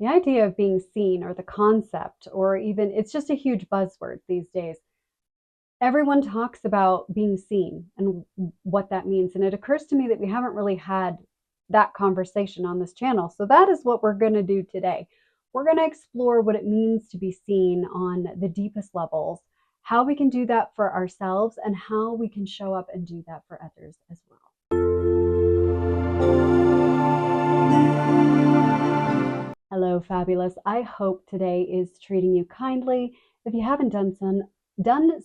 The idea of being seen, or the concept, or even it's just a huge buzzword these days. Everyone talks about being seen and what that means. And it occurs to me that we haven't really had that conversation on this channel. So that is what we're going to do today. We're going to explore what it means to be seen on the deepest levels, how we can do that for ourselves, and how we can show up and do that for others as well. Hello, fabulous. I hope today is treating you kindly. If you haven't done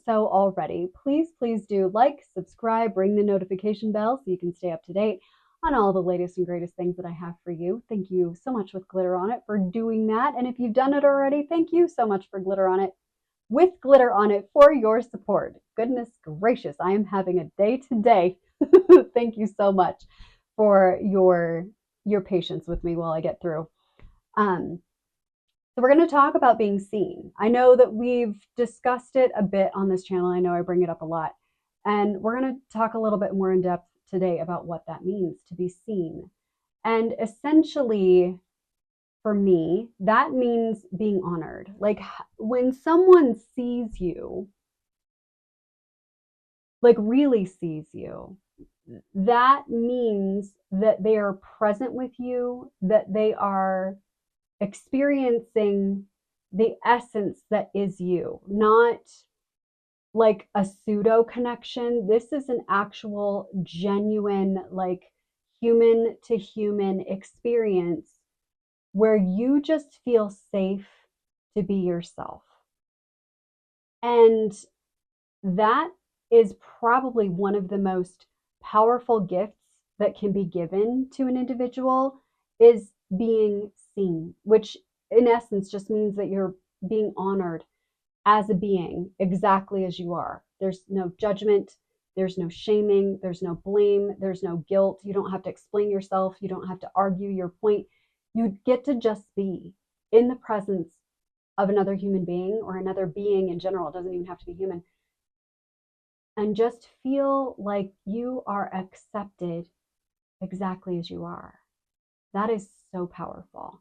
so already, please do like, subscribe, ring the notification bell so you can stay up to date on all the latest and greatest things that I have for you. Thank you so much with Glitter on It for doing that. And if you've done it already, thank you so much for Glitter on It with Glitter on It for your support. Goodness gracious, I am having a day today. Thank you so much for your patience with me while I get through. So we're going to talk about being seen. I know that we've discussed it a bit on this channel. I know I bring it up a lot. And we're going to talk a little bit more in depth today about what that means to be seen. And essentially, for me, that means being honored. Like when someone sees you, like really sees you, that means that they are present with you, that they are experiencing the essence that is you, not like a pseudo connection. This is an actual, genuine, like human to human experience where you just feel safe to be yourself. And that is probably one of the most powerful gifts that can be given to an individual, is being seen, which in essence just means that you're being honored as a being exactly as you are. There's no judgment, there's no shaming, there's no blame, there's no guilt. You don't have to explain yourself, you don't have to argue your point. You get to just be in the presence of another human being, or another being in general. It doesn't even have to be human, and just feel like you are accepted exactly as you are. That is so powerful.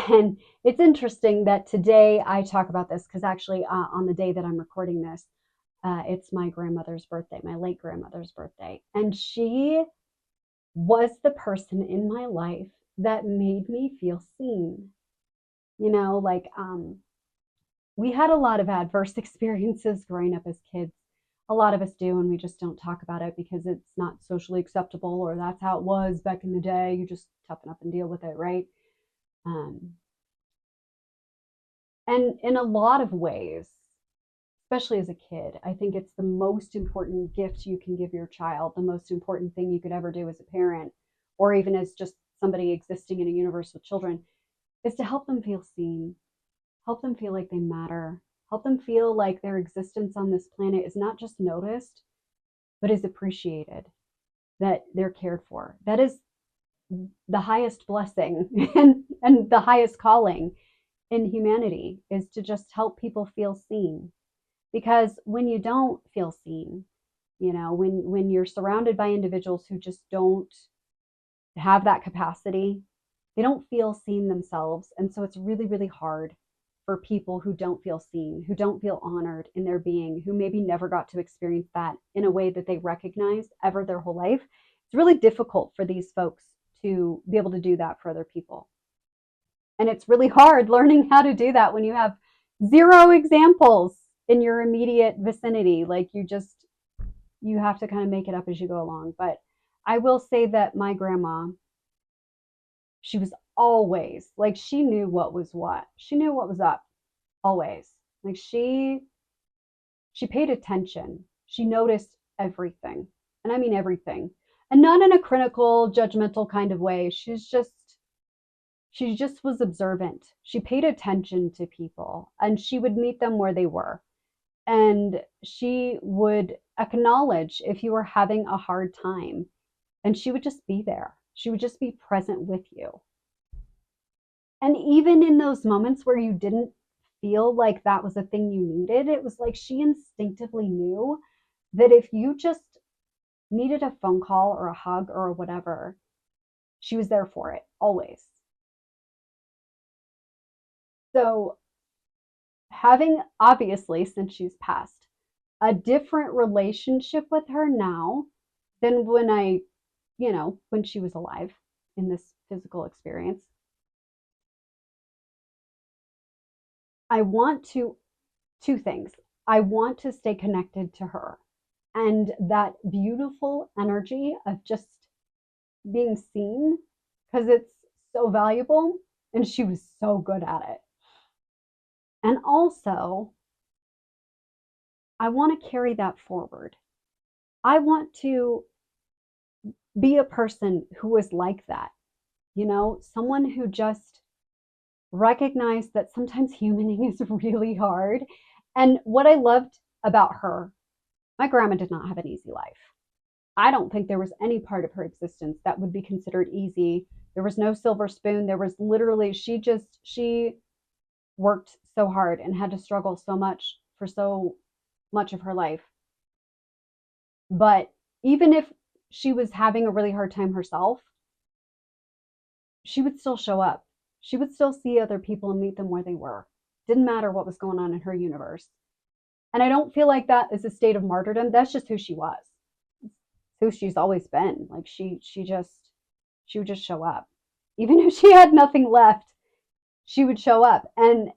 And it's interesting that today I talk about this because actually, on the day that I'm recording this, it's my grandmother's birthday, my late grandmother's birthday. And she was the person in my life that made me feel seen. Like we had a lot of adverse experiences growing up as kids. A lot of us do, and we just don't talk about it because it's not socially acceptable, or that's how it was back in the day. You just toughen up and deal with it, right? Um, and in a lot of ways, especially as a kid, I think it's the most important gift you can give your child, the most important thing you could ever do as a parent, or even as just somebody existing in a universe with children, is to help them feel seen, help them feel like they matter, help them feel like their existence on this planet is not just noticed, but is appreciated, that they're cared for. That is the highest blessing and the highest calling in humanity, is to just help people feel seen. Because when you don't feel seen, when you're surrounded by individuals who just don't have that capacity, they don't feel seen themselves. And so it's really, really hard for people who don't feel seen, who don't feel honored in their being, who maybe never got to experience that in a way that they recognize ever their whole life. It's really difficult for these folks to be able to do that for other people. And it's really hard learning how to do that when you have zero examples in your immediate vicinity. Like you have to kind of make it up as you go along. But I will say that my grandma, she was always like, she knew what was what. She knew what was up always. Like she paid attention. She noticed everything. And I mean everything. And not in a critical, judgmental kind of way. She just was observant. She paid attention to people, and she would meet them where they were. And she would acknowledge if you were having a hard time, and she would just be there. She would just be present with you. And even in those moments where you didn't feel like that was a thing you needed, it was like she instinctively knew that if you just needed a phone call or a hug or whatever, she was there for it always. So, having obviously, since she's passed, a different relationship with her now than when when she was alive in this physical experience. I want to, two things. I want to stay connected to her and that beautiful energy of just being seen because it's so valuable and she was so good at it. And also, I want to carry that forward. I want to be a person who is like that, someone who just recognized that sometimes humaning is really hard. And what I loved about her, my grandma did not have an easy life. I don't think there was any part of her existence that would be considered easy. There was no silver spoon. There was literally, she worked so hard and had to struggle so much for so much of her life. But even if she was having a really hard time herself, she would still show up. She would still see other people and meet them where they were. Didn't matter what was going on in her universe. And I don't feel like that is a state of martyrdom. That's just who she was. It's who she's always been. Like she would just show up. Even if she had nothing left, she would show up. And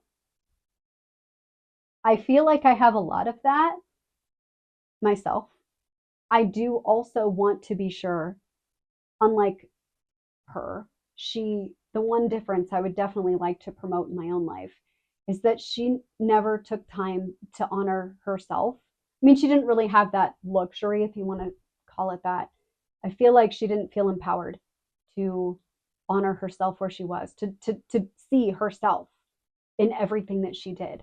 I feel like I have a lot of that myself. I do also want to be sure, unlike her, the one difference I would definitely like to promote in my own life is that she never took time to honor herself. I mean, she didn't really have that luxury, if you want to call it that. I feel like she didn't feel empowered to honor herself where she was, to see herself in everything that she did.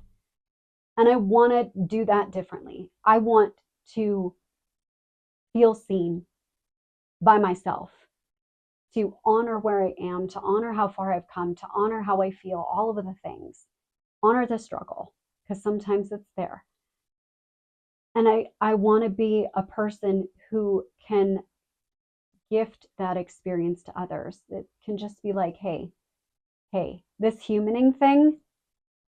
And I want to do that differently. I want to feel seen by myself, to honor where I am, to honor how far I've come, to honor how I feel, all of the things, honor the struggle, because sometimes it's there. And I want to be a person who can gift that experience to others. It can just be like, hey, this humaning thing,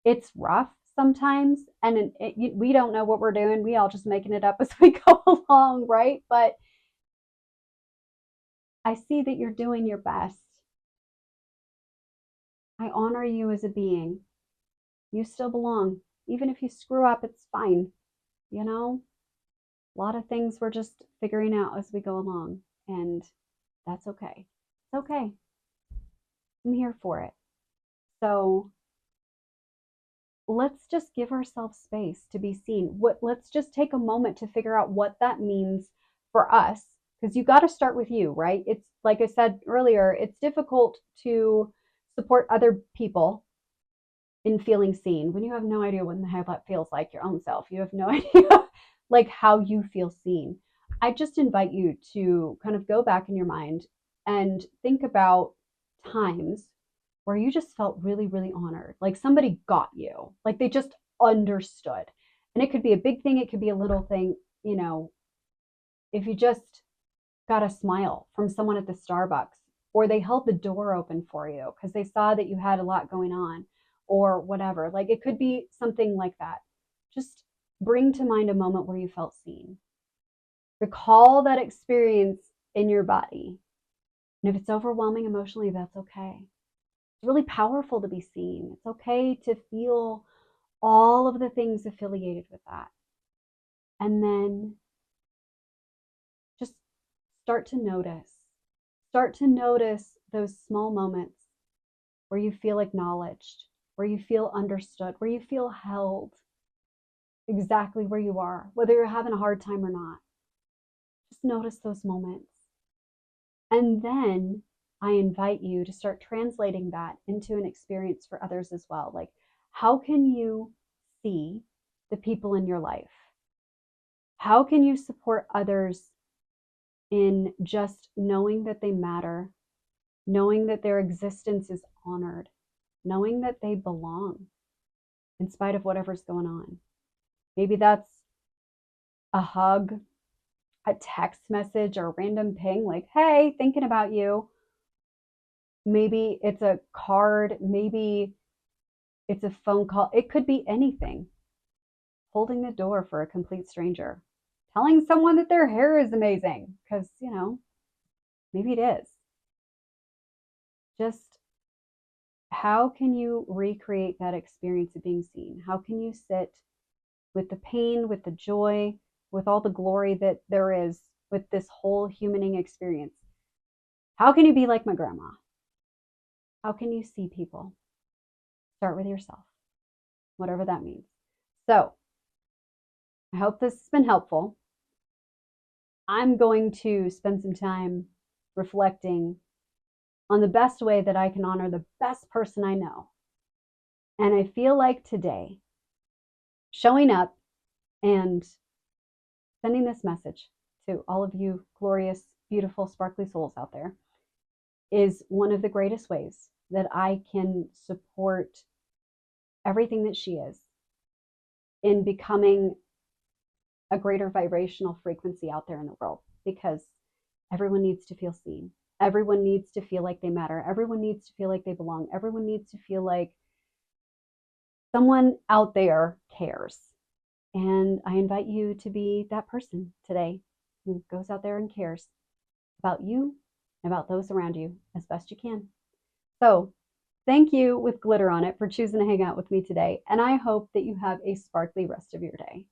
it's rough sometimes. And we don't know what we're doing. We all just making it up as we go along, right? But I see that you're doing your best. I honor you as a being. You still belong. Even if you screw up, it's fine. You know, a lot of things we're just figuring out as we go along, and that's okay. It's okay. I'm here for it. So let's just give ourselves space to be seen. Let's just take a moment to figure out what that means for us, because you got to start with you, right? It's like I said earlier, it's difficult to support other people in feeling seen when you have no idea what the hell that feels like your own self. You have no idea like how you feel seen. I just invite you to kind of go back in your mind and think about times where you just felt really, really honored. Like somebody got you, like they just understood. And it could be a big thing, it could be a little thing, if you just got a smile from someone at the Starbucks, or they held the door open for you because they saw that you had a lot going on, or whatever. Like it could be something like that. Just bring to mind a moment where you felt seen. Recall that experience in your body. And if it's overwhelming emotionally, that's okay. It's really powerful to be seen. It's okay to feel all of the things affiliated with that. And then just start to notice. Start to notice those small moments where you feel acknowledged, where you feel understood, where you feel held exactly where you are, whether you're having a hard time or not. Just notice those moments. And then I invite you to start translating that into an experience for others as well. Like, how can you see the people in your life? How can you support others in just knowing that they matter, knowing that their existence is honored, knowing that they belong in spite of whatever's going on? Maybe that's a hug, a text message, or a random ping like, hey, thinking about you. Maybe it's a card. Maybe It's a phone call. It could be anything. Holding the door for a complete stranger. Telling someone that their hair is amazing because, maybe it is. Just how can you recreate that experience of being seen? How can you sit with the pain, with the joy, with all the glory that there is with this whole humaning experience? How can you be like my grandma? How can you see people? Start with yourself, whatever that means. So, I hope this has been helpful. I'm going to spend some time reflecting on the best way that I can honor the best person I know. And I feel like today, showing up and sending this message to all of you glorious, beautiful, sparkly souls out there is one of the greatest ways that I can support everything that she is in becoming a greater vibrational frequency out there in the world, because everyone needs to feel seen. Everyone needs to feel like they matter. Everyone needs to feel like they belong. Everyone needs to feel like someone out there cares. And I invite you to be that person today who goes out there and cares about you and about those around you as best you can. So, thank you with glitter on it for choosing to hang out with me today. And I hope that you have a sparkly rest of your day.